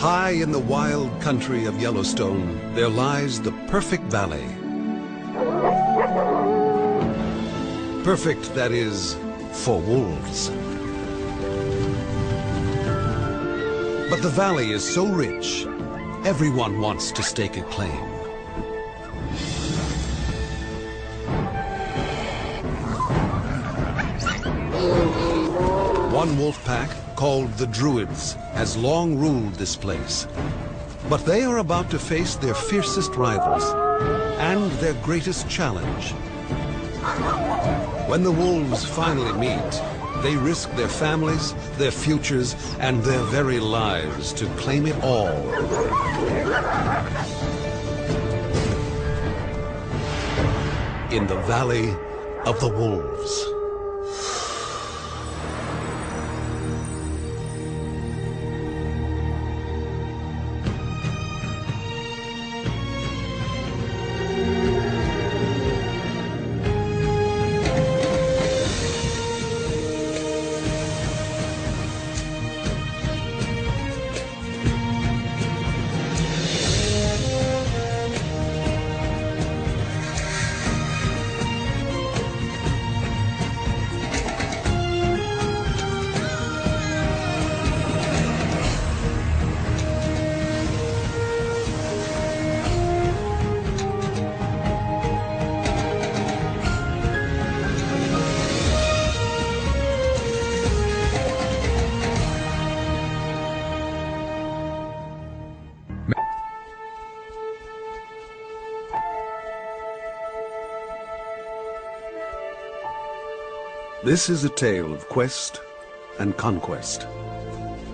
High in the wild country of Yellowstone, there lies the perfect valley. Perfect, that is, for wolves. But the valley is so rich, everyone wants to stake a claim. One wolf pack, called the Druids, has long ruled this place. But they are about to face their fiercest rivals and their greatest challenge. When the wolves finally meet, they risk their families, their futures, and their very lives to claim it all. In the Valley of the Wolves. This is a tale of quest and conquest,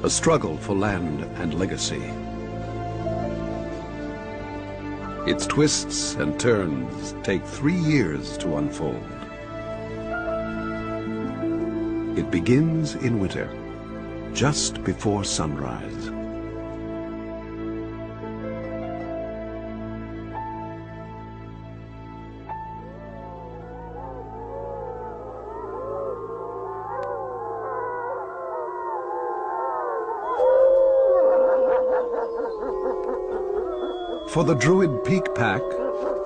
a struggle for land and legacy. Its twists and turns take 3 years to unfold. It begins in winter, just before sunrise. For the Druid Peak Pack,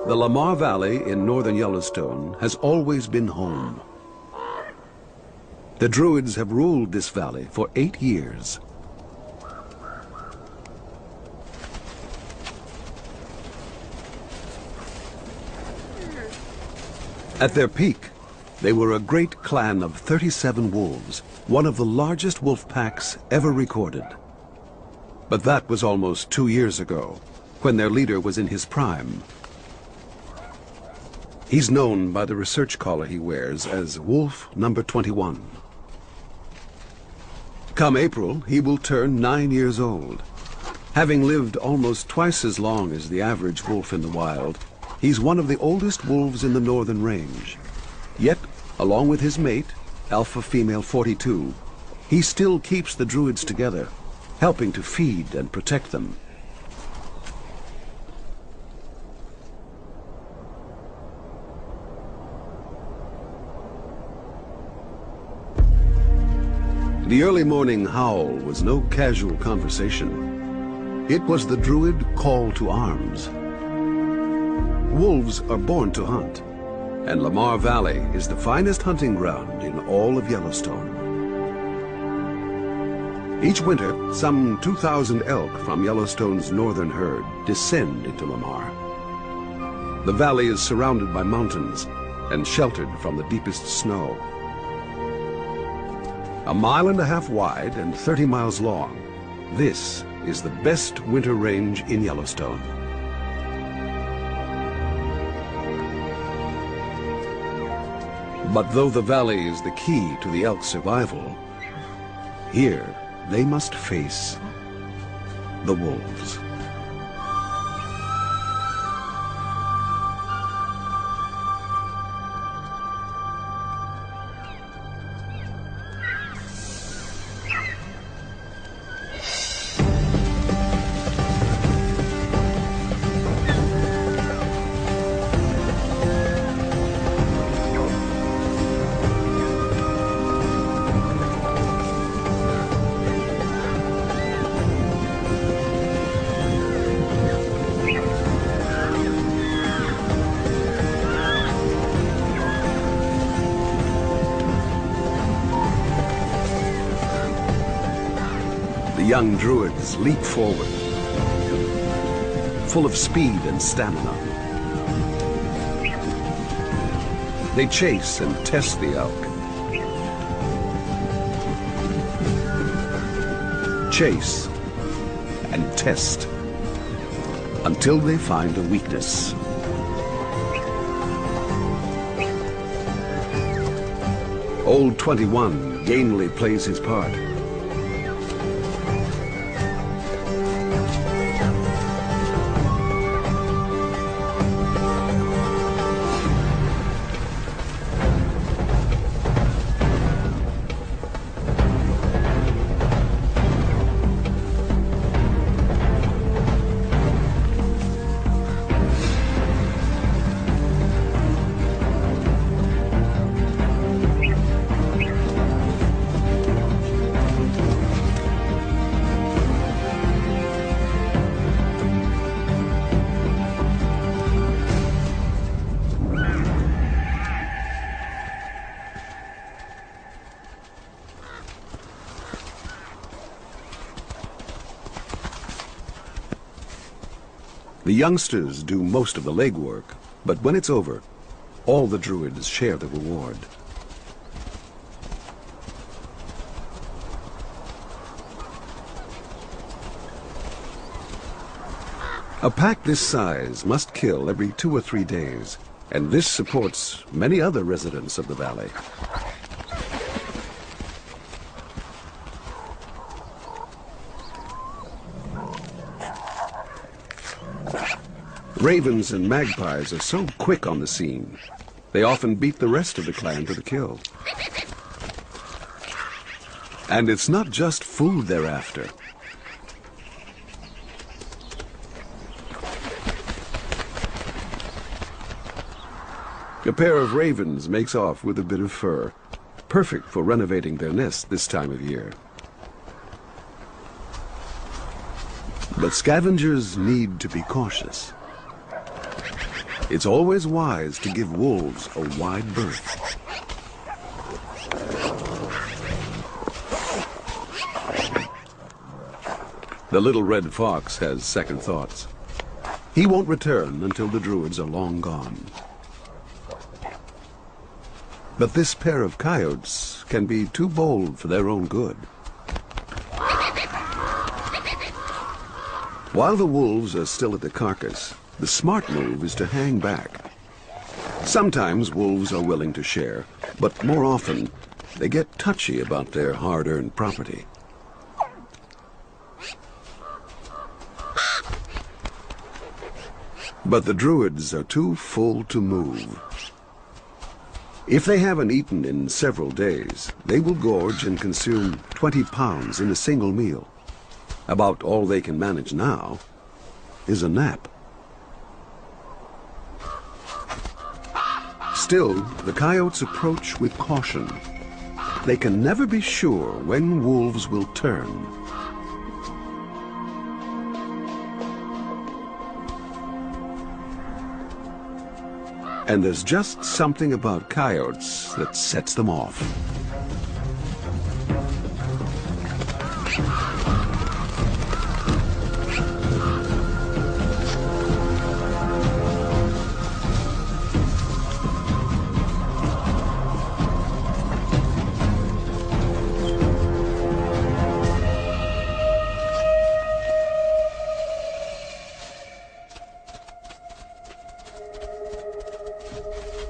the Lamar Valley in northern Yellowstone has always been home. The Druids have ruled this valley for 8 years. At their peak, they were a great clan of 37 wolves, one of the largest wolf packs ever recorded. But that was almost 2 years ago, when their leader was in his prime. He's known by the research collar he wears as Wolf Number 21. Come April, he will turn 9 years old. Having lived almost twice as long as the average wolf in the wild, he's one of the oldest wolves in the northern range. Yet, along with his mate, Alpha Female 42, he still keeps the Druids together, helping to feed and protect them. The early morning howl was no casual conversation. It was the Druid call to arms. Wolves are born to hunt, and Lamar Valley is the finest hunting ground in all of Yellowstone. Each winter, some 2,000 elk from Yellowstone's northern herd descend into Lamar. The valley is surrounded by mountains and sheltered from the deepest snow. 1.5 miles wide and 30 miles long, this is the best winter range in Yellowstone. But though the valley is the key to the elk's survival, here they must face the wolves. The young druids leap forward, full of speed and stamina. They chase and test the elk. Chase and test until they find a weakness. Old 21 gamely plays his part. The youngsters do most of the legwork, but when it's over, all the druids share the reward. A pack this size must kill every 2 or 3 days, and this supports many other residents of the valley. Ravens and magpies are so quick on the scene, they often beat the rest of the clan to the kill. And it's not just food they're after. A pair of ravens makes off with a bit of fur, perfect for renovating their nest this time of year. But scavengers need to be cautious. It's always wise to give wolves a wide berth. The little red fox has second thoughts. He won't return until the druids are long gone. But this pair of coyotes can be too bold for their own good. While the wolves are still at the carcass, the smart move is to hang back. Sometimes wolves are willing to share, but more often they get touchy about their hard-earned property. But the druids are too full to move. If they haven't eaten in several days, they will gorge and consume 20 pounds in a single meal. About all they can manage now is a nap. Still, the coyotes approach with caution. They can never be sure when wolves will turn. And there's just something about coyotes that sets them off.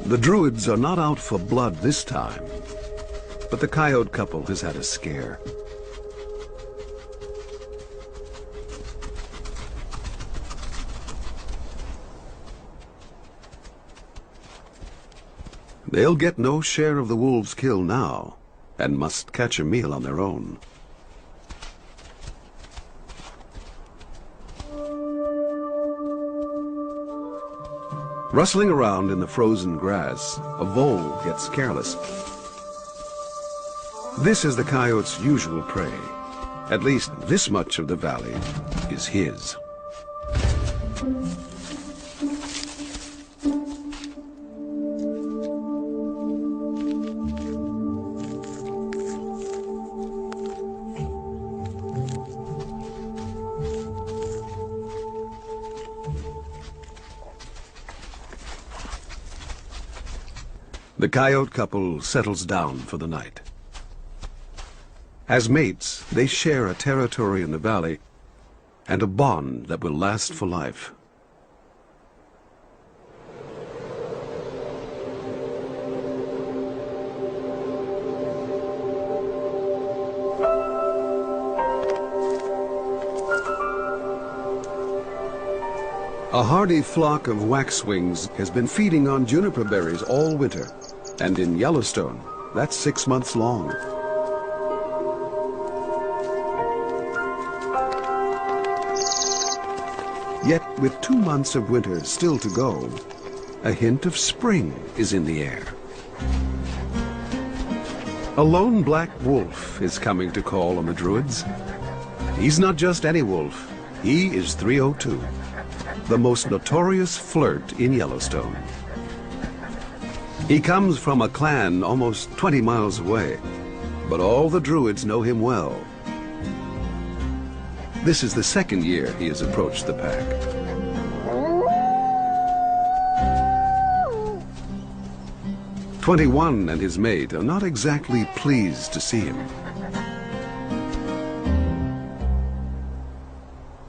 The druids are not out for blood this time, but the coyote couple has had a scare. They'll get no share of the wolves' kill now, and must catch a meal on their own. Rustling around in the frozen grass, a vole gets careless. This is the coyote's usual prey. At least this much of the valley is his. The coyote couple settles down for the night. As mates, they share a territory in the valley and a bond that will last for life. A hardy flock of waxwings has been feeding on juniper berries all winter, and in Yellowstone, that's 6 months long. Yet, with 2 months of winter still to go, a hint of spring is in the air. A lone black wolf is coming to call on the Druids. He's not just any wolf, he is 302. The most notorious flirt in Yellowstone. He comes from a clan almost 20 miles away, but all the Druids know him well. This is the second year he has approached the pack. "21 and his mate are not exactly pleased to see him.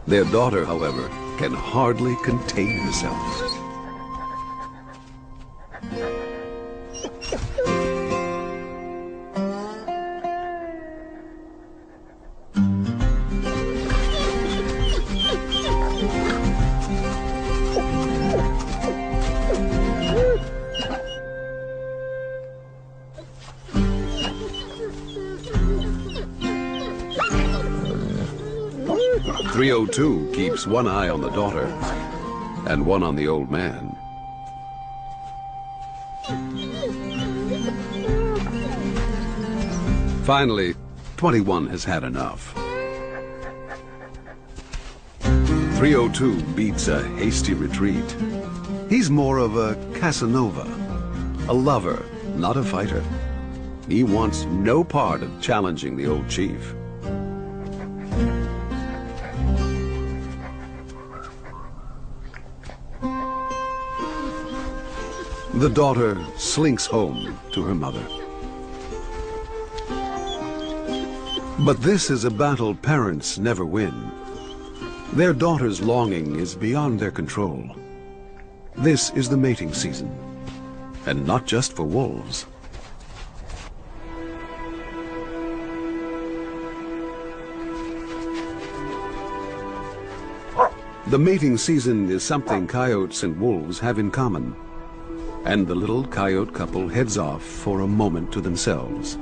Their daughter, however, can hardly contain herself. "302 keeps one eye on the daughter and one on the old man. Finally, 21 has had enough. 302 beats a hasty retreat. He's more of a Casanova, a lover, not a fighter. He wants no part of challenging the old chief. The daughter slinks home to her mother. But this is a battle parents never win. Their daughter's longing is beyond their control. This is the mating season, and not just for wolves. The mating season is something coyotes and wolves have in common. And the little coyote couple heads off for a moment to themselves.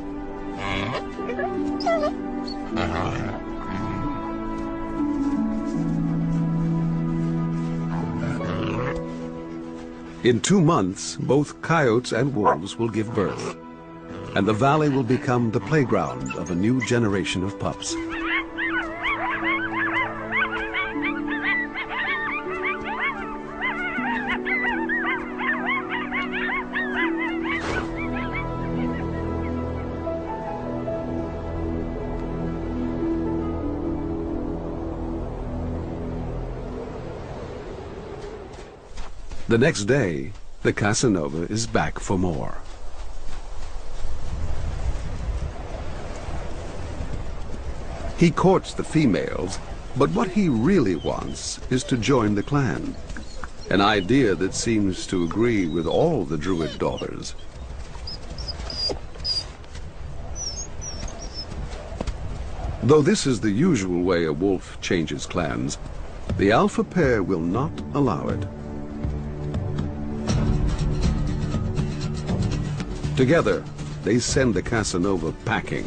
In 2 months, both coyotes and wolves will give birth, and the valley will become the playground of a new generation of pups. The next day, the Casanova is back for more. He courts the females, but what he really wants is to join the clan, an idea that seems to agree with all the Druid daughters. Though this is the usual way a wolf changes clans, the alpha pair will not allow it. Together, they send the Casanova packing.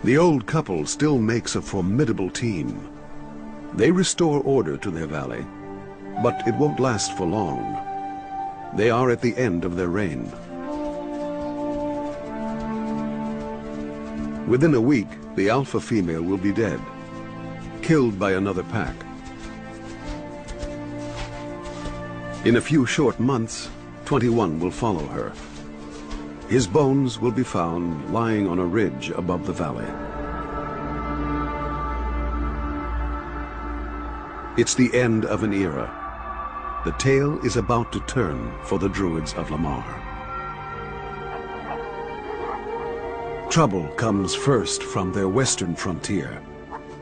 The old couple still makes a formidable team. They restore order to their valley, but it won't last for long. They are at the end of their reign. Within a week, the alpha female will be dead, killed by another pack. In a few short months, 21 will follow her. His bones will be found lying on a ridge above the valley. It's the end of an era. The tale is about to turn for the Druids of Lamar. Trouble comes first from their western frontier,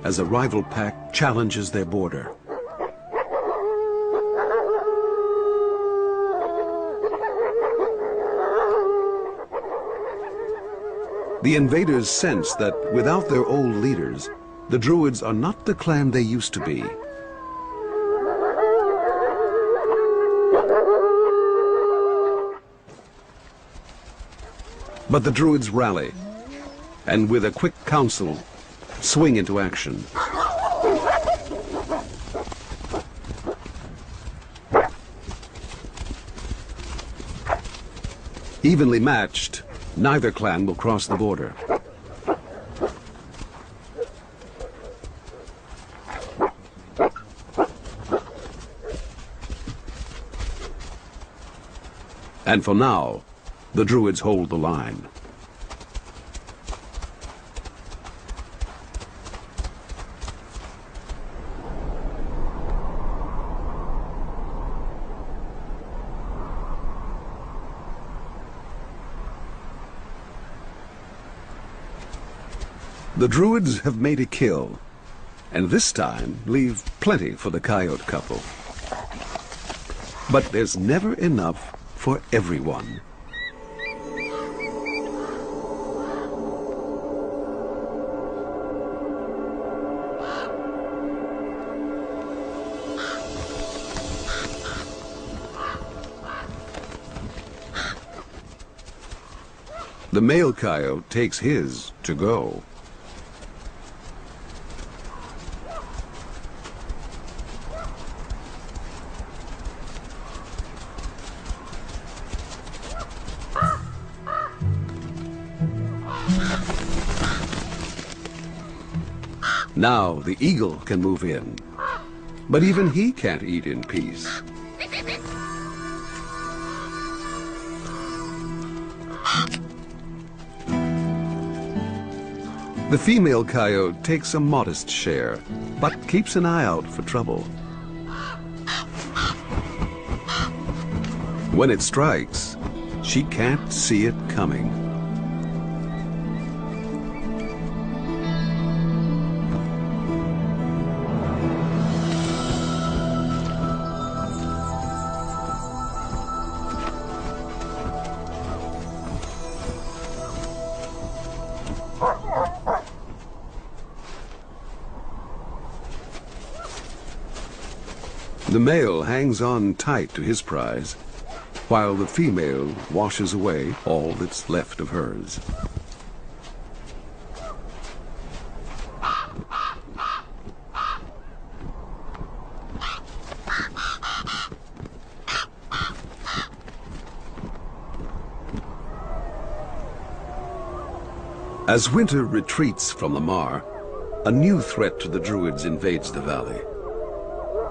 as a rival pack challenges their border. The invaders sense that without their old leaders, the Druids are not the clan they used to be. But the Druids rally, and with a quick council, swing into action. Evenly matched, neither clan will cross the border. And for now, the Druids hold the line. The Druids have made a kill, and this time leave plenty for the coyote couple. But there's never enough for everyone. The male coyote takes his to go. Now the eagle can move in, but even he can't eat in peace. The female coyote takes a modest share, but keeps an eye out for trouble. When it strikes, she can't see it coming. The male hangs on tight to his prize, while the female washes away all that's left of hers. As winter retreats from Lamar, a new threat to the Druids invades the valley.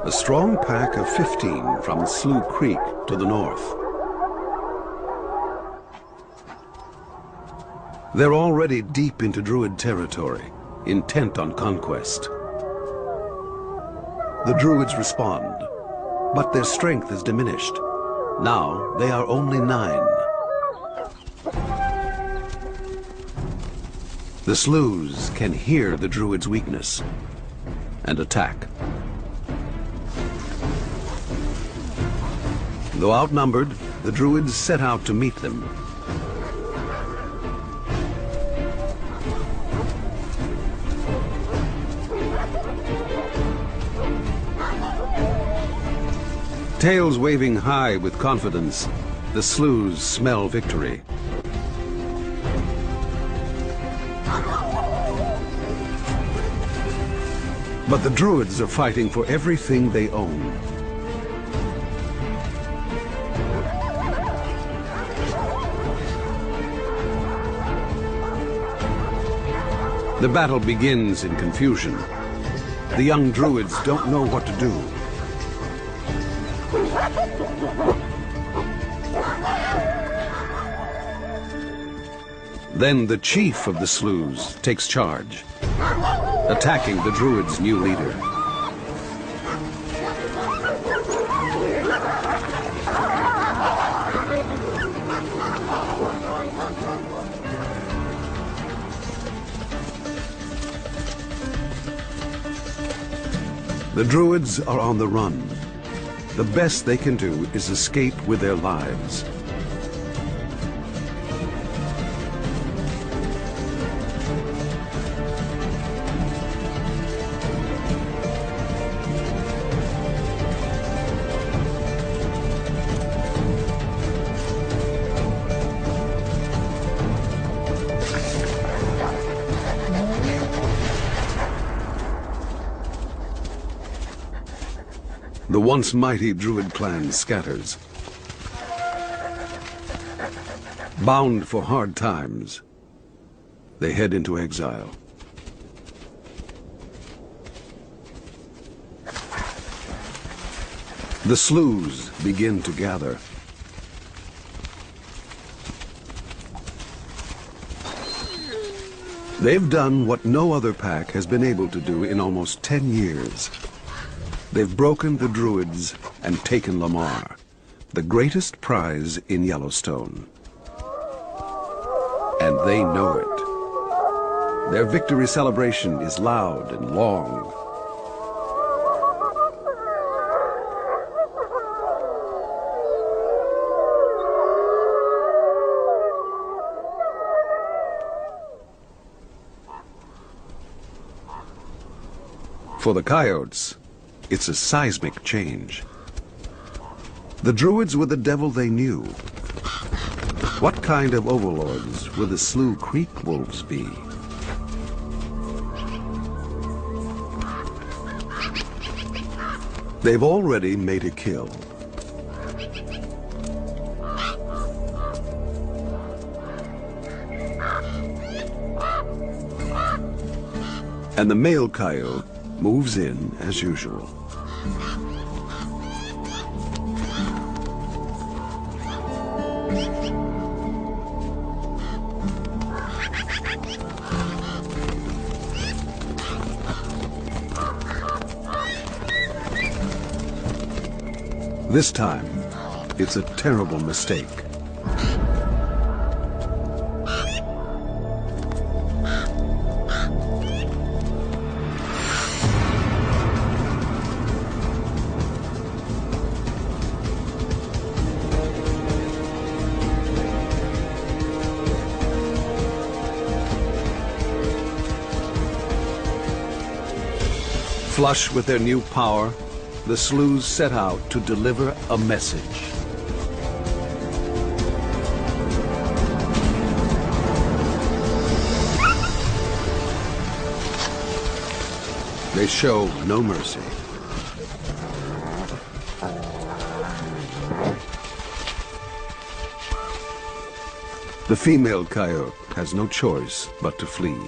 A strong pack of 15 from Slough Creek to the north. They're already deep into Druid territory, intent on conquest. The Druids respond, but their strength is diminished. Now they are only 9. The Sloughs can hear the Druids' weakness and attack. Though outnumbered, the Druids set out to meet them. Tails waving high with confidence, the Sloughs smell victory. But the Druids are fighting for everything they own. The battle begins in confusion. The young druids don't know what to do. Then the chief of the Sloughs takes charge, attacking the druids' new leader. The druids are on the run. The best they can do is escape with their lives. The once mighty druid clan scatters. Bound for hard times, they head into exile. The Sloughs begin to gather. They've done what no other pack has been able to do in almost 10 years. They've broken the druids and taken Lamar, the greatest prize in Yellowstone. And they know it. Their victory celebration is loud and long. For the coyotes, it's a seismic change. The druids were the devil they knew. What kind of overlords will the Slough Creek wolves be? They've already made a kill. And the male coyote moves in as usual. This time, it's a terrible mistake. Flush with their new power, the Sloughs set out to deliver a message. They show no mercy. The female coyote has no choice but to flee.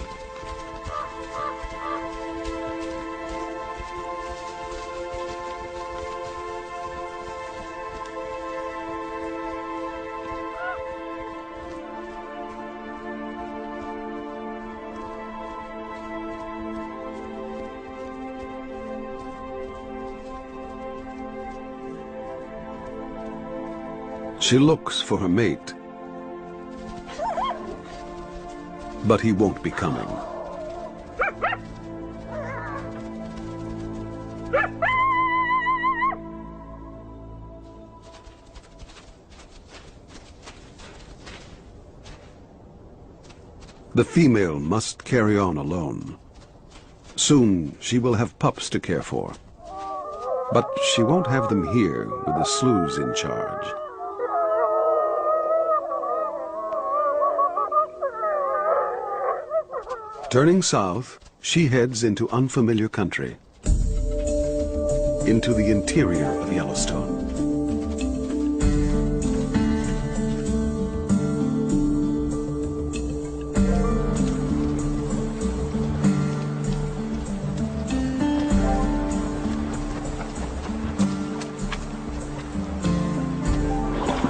She looks for her mate, but he won't be coming. The female must carry on alone. Soon she will have pups to care for, but she won't have them here with the Sloughs in charge. Turning south, she heads into unfamiliar country, into the interior of Yellowstone.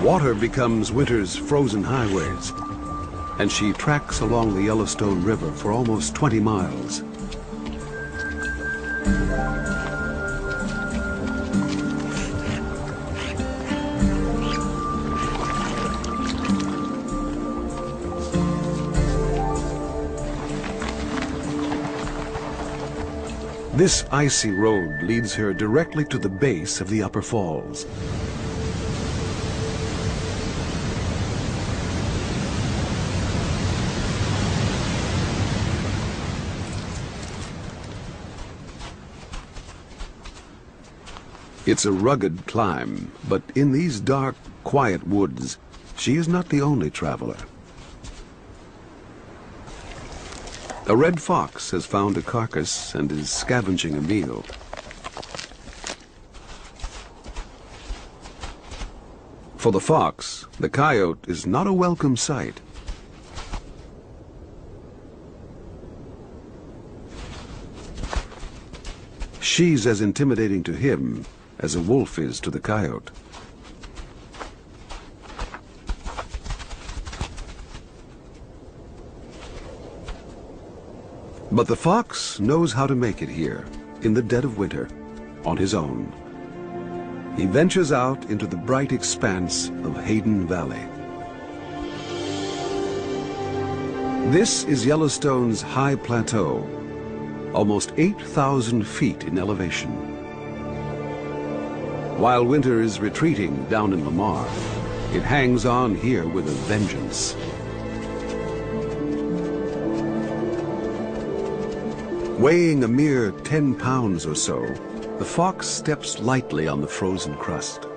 Water becomes winter's frozen highways, and she tracks along the Yellowstone River for almost 20 miles. This icy road leads her directly to the base of the upper falls. It's a rugged climb, but in these dark, quiet woods, she is not the only traveler. A red fox has found a carcass and is scavenging a meal. For the fox, the coyote is not a welcome sight. She's as intimidating to him as a wolf is to the coyote. But the fox knows how to make it here, in the dead of winter, on his own. He ventures out into the bright expanse of Hayden Valley. This is Yellowstone's high plateau, almost 8,000 feet in elevation. While winter is retreating down in Lamar, it hangs on here with a vengeance. Weighing a mere 10 pounds or so, the fox steps lightly on the frozen crust.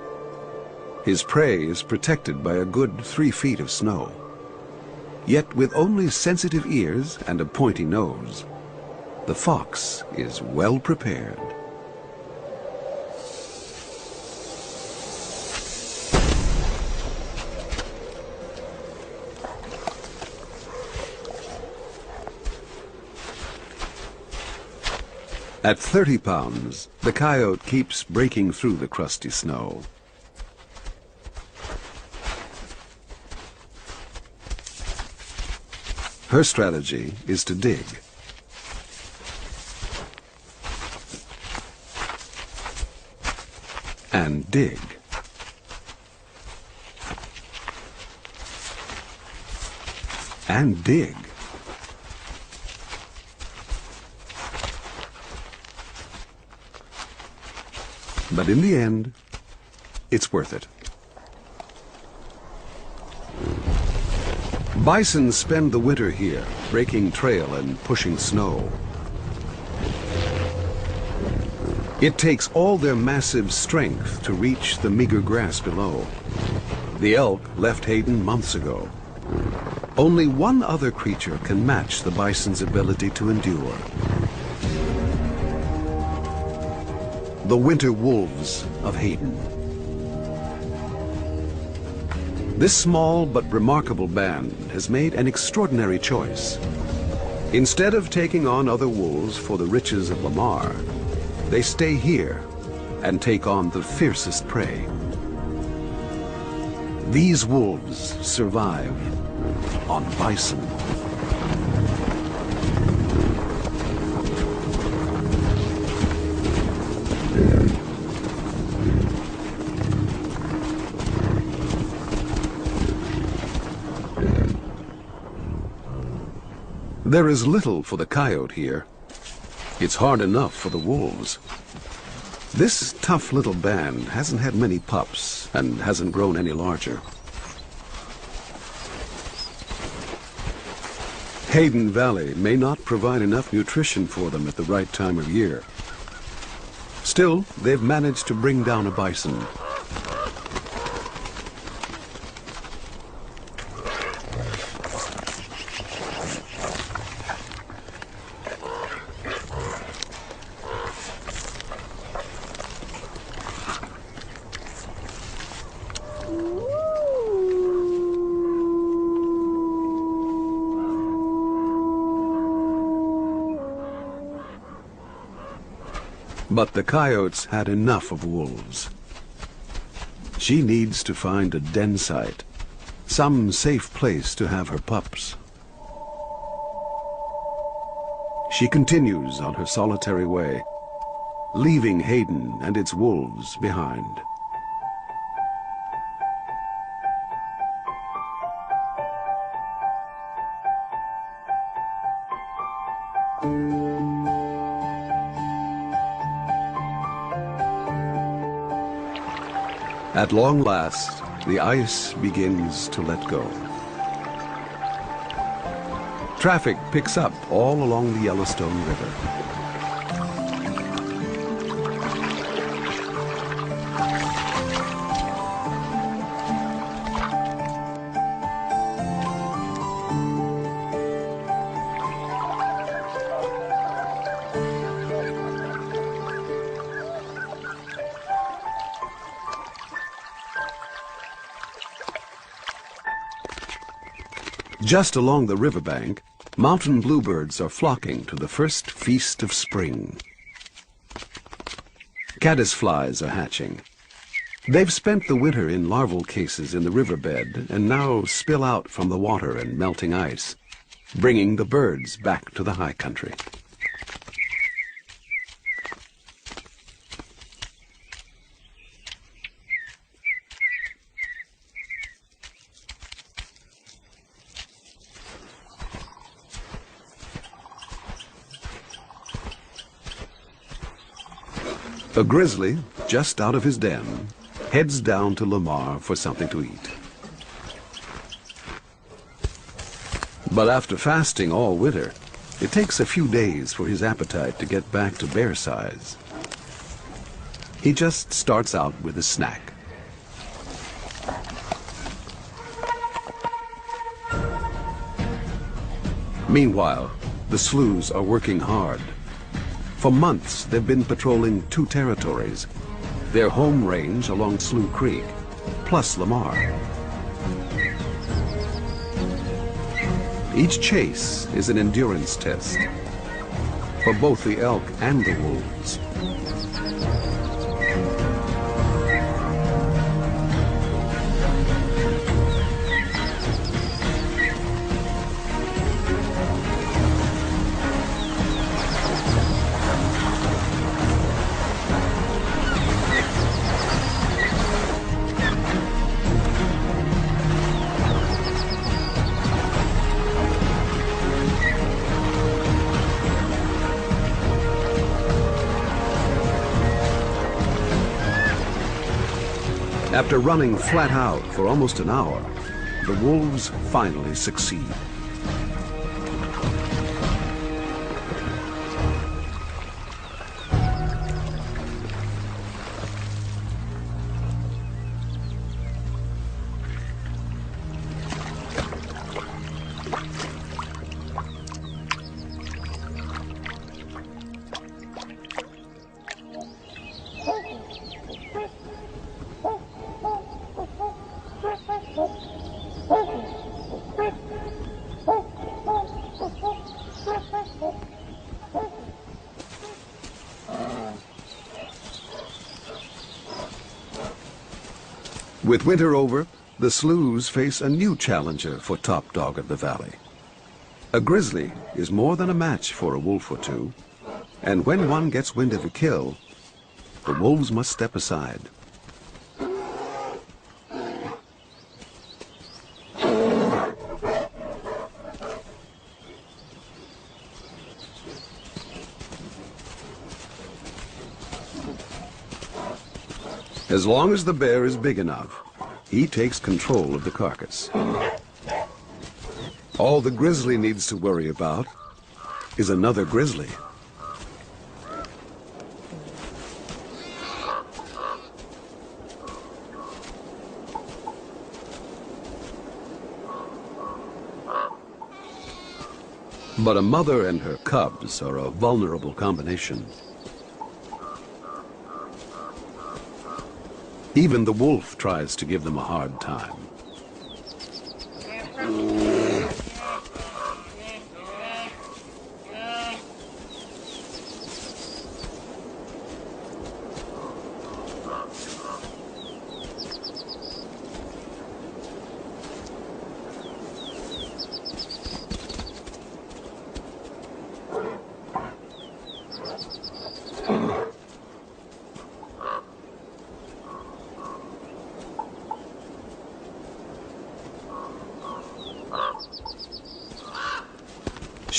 His prey is protected by a good 3 feet of snow. Yet with only sensitive ears and a pointy nose, the fox is well prepared. At 30 pounds, the coyote keeps breaking through the crusty snow. Her strategy is to dig. And dig. And dig. But in the end, it's worth it. Bison spend the winter here, breaking trail and pushing snow. It takes all their massive strength to reach the meager grass below. The elk left Hayden months ago. Only one other creature can match the bison's ability to endure. The winter wolves of Hayden. This small but remarkable band has made an extraordinary choice. Instead of taking on other wolves for the riches of Lamar, they stay here and take on the fiercest prey. These wolves survive on bison. There is little for the coyote here. It's hard enough for the wolves. This tough little band hasn't had many pups and hasn't grown any larger. Hayden Valley may not provide enough nutrition for them at the right time of year. Still, they've managed to bring down a bison. But the coyotes had enough of wolves. She needs to find a den site, some safe place to have her pups. She continues on her solitary way, leaving Hayden and its wolves behind. At long last, the ice begins to let go. Traffic picks up all along the Yellowstone River. Just along the riverbank, mountain bluebirds are flocking to the first feast of spring. Caddisflies are hatching. They've spent the winter in larval cases in the riverbed and now spill out from the water and melting ice, bringing the birds back to the high country. A grizzly, just out of his den, heads down to Lamar for something to eat. But after fasting all winter, it takes a few days for his appetite to get back to bear size. He just starts out with a snack. Meanwhile, the sloughs are working hard. For months, they've been patrolling 2 territories, their home range along Slough Creek, plus Lamar. Each chase is an endurance test for both the elk and the wolves. After running flat out for almost an hour, the wolves finally succeed. With winter over, the sloughs face a new challenger for top dog of the valley. A grizzly is more than a match for a wolf or two, and when one gets wind of a kill, the wolves must step aside. As long as the bear is big enough, he takes control of the carcass. All the grizzly needs to worry about is another grizzly. But a mother and her cubs are a vulnerable combination. Even the wolf tries to give them a hard time.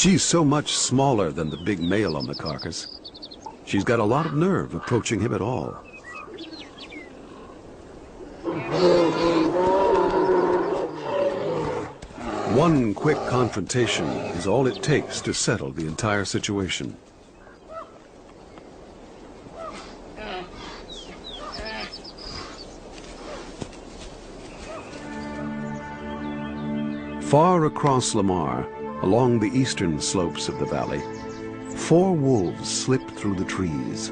She's so much smaller than the big male on the carcass. She's got a lot of nerve approaching him at all. One quick confrontation is all it takes to settle the entire situation. Far across Lamar, along the eastern slopes of the valley, 4 wolves slip through the trees.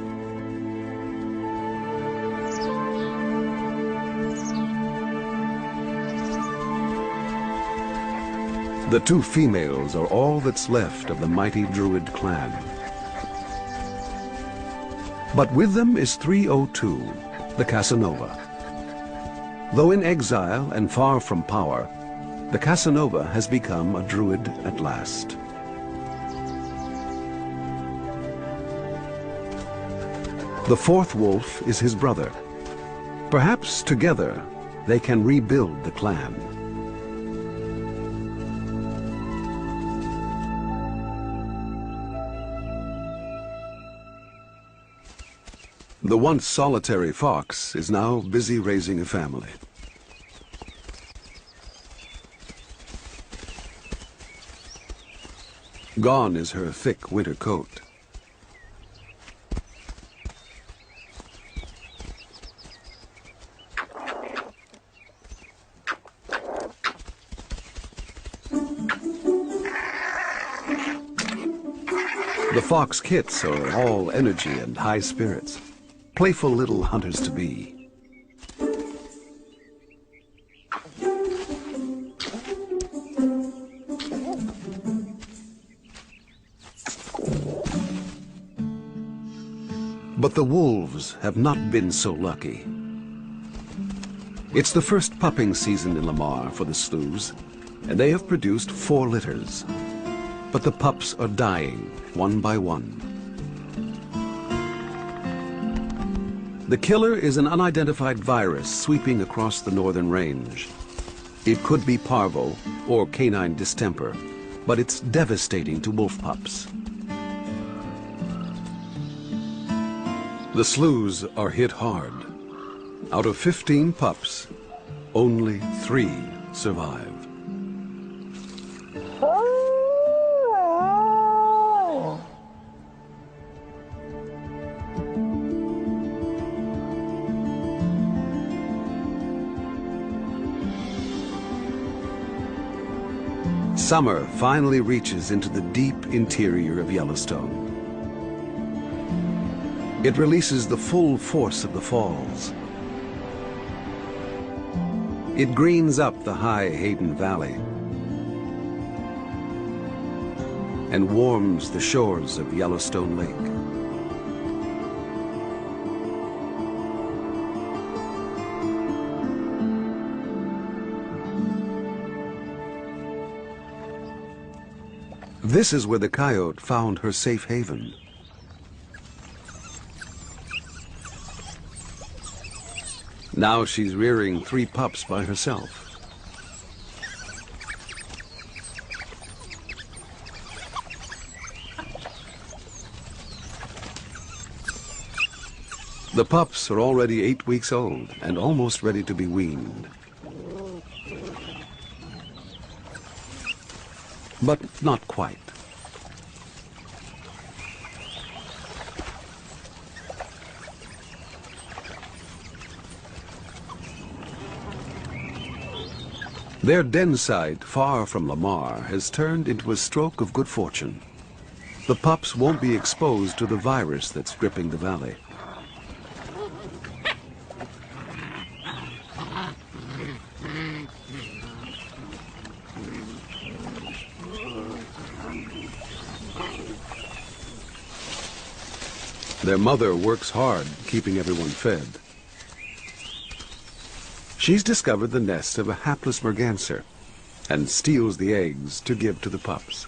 The 2 females are all that's left of the mighty Druid clan. But with them is 302, the Casanova. Though in exile and far from power, the Casanova has become a Druid at last. The 4th wolf is his brother. Perhaps together they can rebuild the clan. The once solitary fox is now busy raising a family. Gone is her thick winter coat. The fox kits are all energy and high spirits, playful little hunters to be. But the wolves have not been so lucky. It's the first pupping season in Lamar for the sloughs, and they have produced 4 litters. But the pups are dying, one by one. The killer is an unidentified virus sweeping across the northern range. It could be parvo or canine distemper, but it's devastating to wolf pups. The sloughs are hit hard. Out of 15 pups, only 3 survive. Summer finally reaches into the deep interior of Yellowstone. It releases the full force of the falls. It greens up the high Hayden Valley and warms the shores of Yellowstone Lake. This is where the coyote found her safe haven. Now she's rearing 3 pups by herself. The pups are already 8 weeks old and almost ready to be weaned. But not quite. Their den site, far from Lamar, has turned into a stroke of good fortune. The pups won't be exposed to the virus that's gripping the valley. Their mother works hard, keeping everyone fed. She's discovered the nest of a hapless merganser and steals the eggs to give to the pups.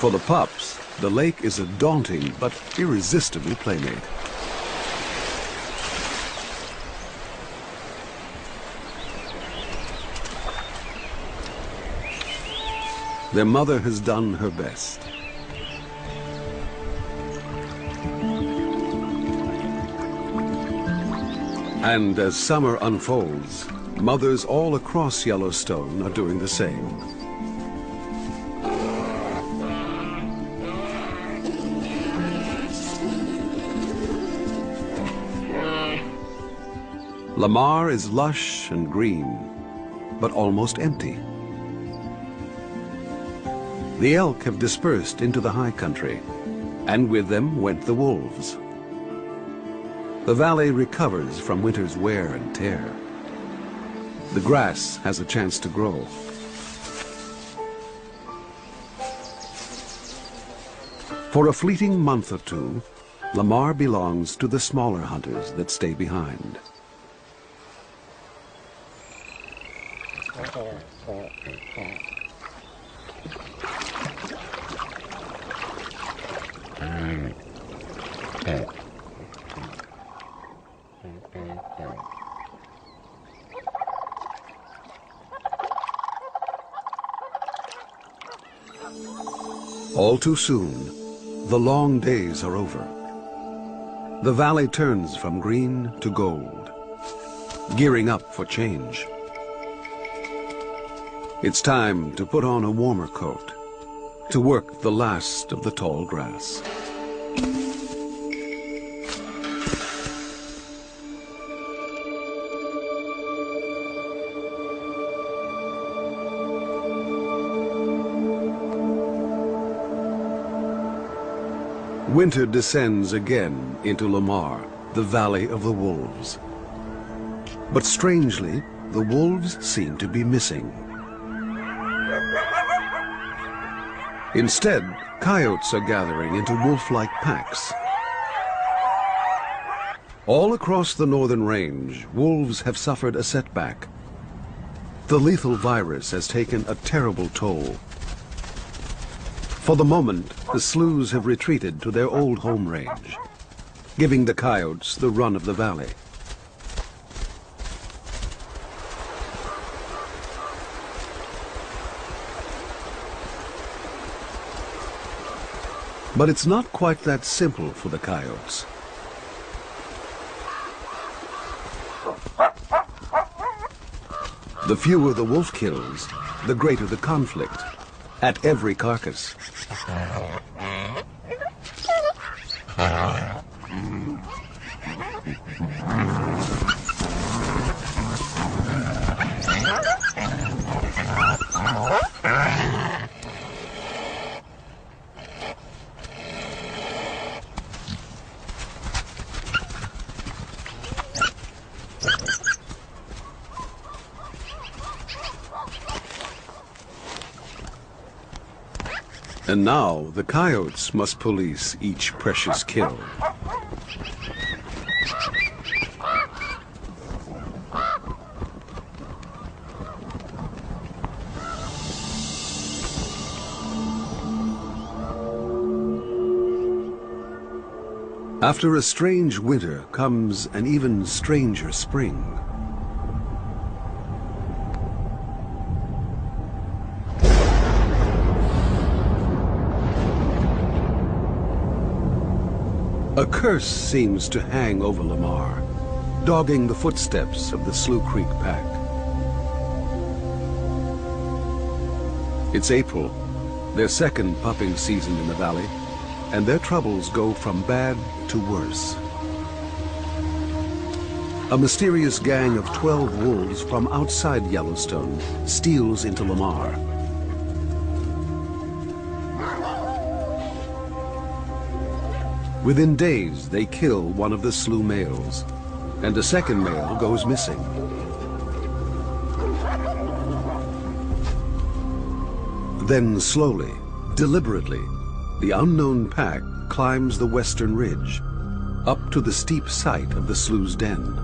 For the pups, the lake is a daunting but irresistible playmate. Their mother has done her best. And as summer unfolds, mothers all across Yellowstone are doing the same. Lamar is lush and green, but almost empty. The elk have dispersed into the high country, and with them went the wolves. The valley recovers from winter's wear and tear. The grass has a chance to grow. For a fleeting month or two, Lamar belongs to the smaller hunters that stay behind. All too soon, the long days are over. The valley turns from green to gold, gearing up for change. It's time to put on a warmer coat, to work the last of the tall grass. Winter descends again into Lamar, the Valley of the Wolves. But strangely, the wolves seem to be missing. Instead, coyotes are gathering into wolf-like packs. All across the northern range, wolves have suffered a setback. The lethal virus has taken a terrible toll. For the moment, the sloughs have retreated to their old home range, giving the coyotes the run of the valley. But it's not quite that simple for the coyotes. The fewer the wolf kills, the greater the conflict, at every carcass. And now the coyotes must police each precious kill. After a strange winter comes an even stranger spring. A curse seems to hang over Lamar, dogging the footsteps of the Slough Creek pack. It's April, their second pupping season in the valley, and their troubles go from bad to worse. A mysterious gang of 12 wolves from outside Yellowstone steals into Lamar. Within days, they kill one of the slough males, and a second male goes missing. Then slowly, deliberately, the unknown pack climbs the western ridge, up to the steep site of the slough's den.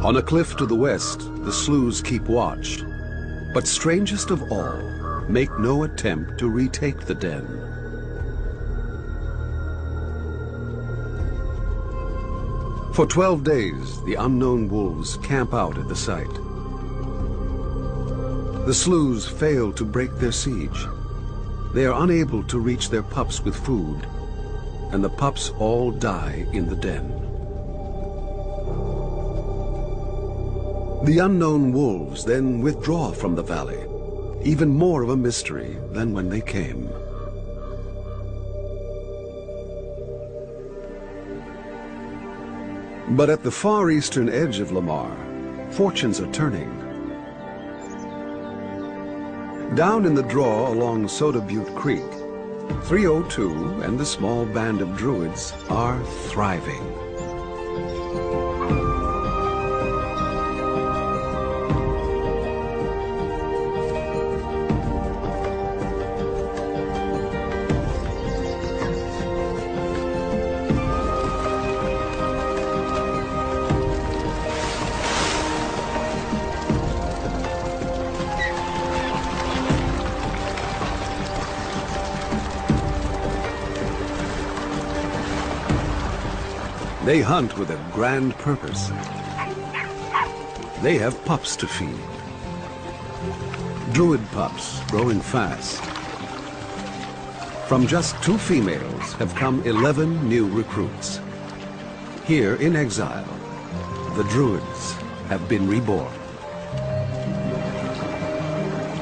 On a cliff to the west, the sloughs keep watch. But strangest of all, make no attempt to retake the den. For 12 days, the unknown wolves camp out at the site. The sloughs fail to break their siege. They are unable to reach their pups with food, and the pups all die in the den. The unknown wolves then withdraw from the valley, even more of a mystery than when they came. But at the far eastern edge of Lamar, fortunes are turning. Down in the draw along Soda Butte Creek, 302 and the small band of druids are thriving. They hunt with a grand purpose. They have pups to feed. Druid pups growing fast. From just 2 females have come 11 new recruits. Here in exile, the druids have been reborn.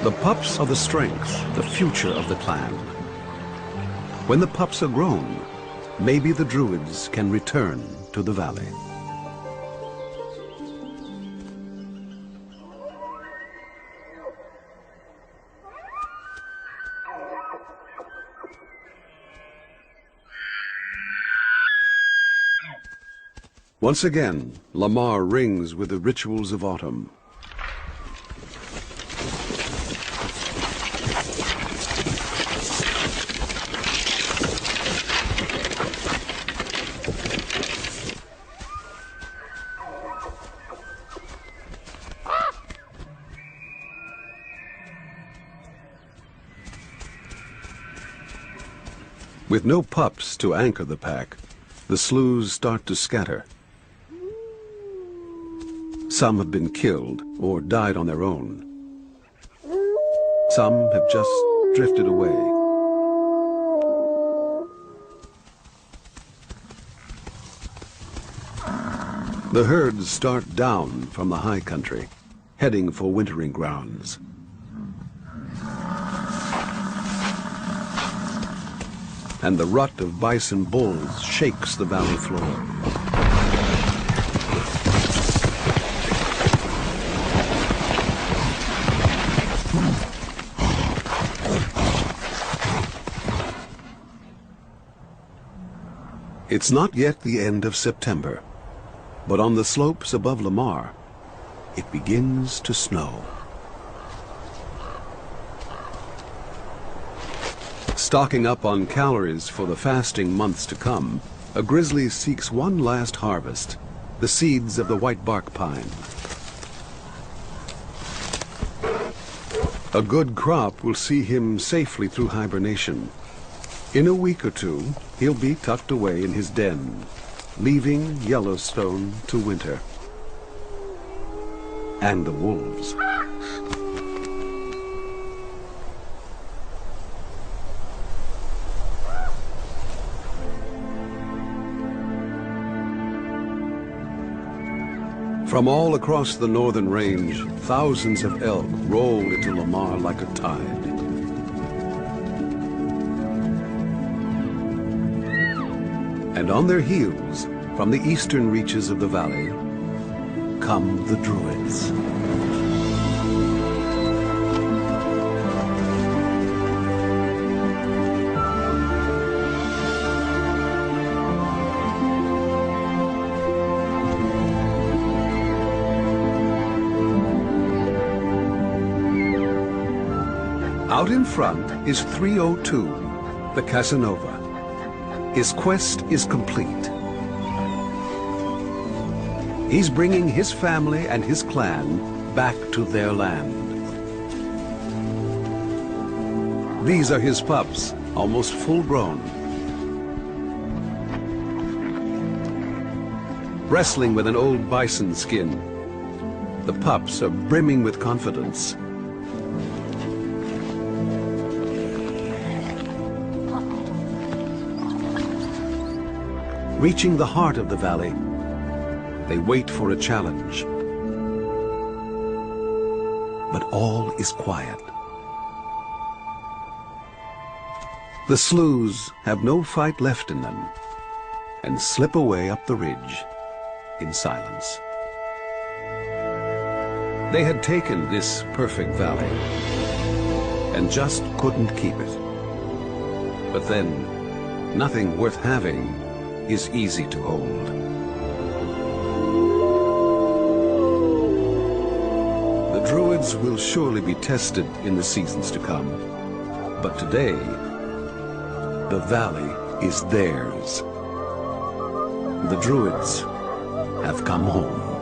The pups are the strength, the future of the clan. When the pups are grown, maybe the druids can return to the valley. Once again, Lamar rings with the rituals of autumn. With no pups to anchor the pack, the sloughs start to scatter. Some have been killed or died on their own. Some have just drifted away. The herds start down from the high country, heading for wintering grounds. And the rut of bison bulls shakes the valley floor. It's not yet the end of September, but on the slopes above Lamar, it begins to snow. Stocking up on calories for the fasting months to come, a grizzly seeks one last harvest, the seeds of the white bark pine. A good crop will see him safely through hibernation. In a week or 2, he'll be tucked away in his den, leaving Yellowstone to winter. And the wolves. From all across the northern range, thousands of elk roll into Lamar like a tide. And on their heels, from the eastern reaches of the valley, come the druids. Out in front is 302, the Casanova. His quest is complete. He's bringing his family and his clan back to their land. These are his pups, almost full-grown. Wrestling with an old bison skin, the pups are brimming with confidence. Reaching the heart of the valley, they wait for a challenge. But all is quiet. The sloughs have no fight left in them and slip away up the ridge in silence. They had taken this perfect valley and just couldn't keep it. But then, nothing worth having is easy to hold. The Druids will surely be tested in the seasons to come, but today, the valley is theirs. The Druids have come home.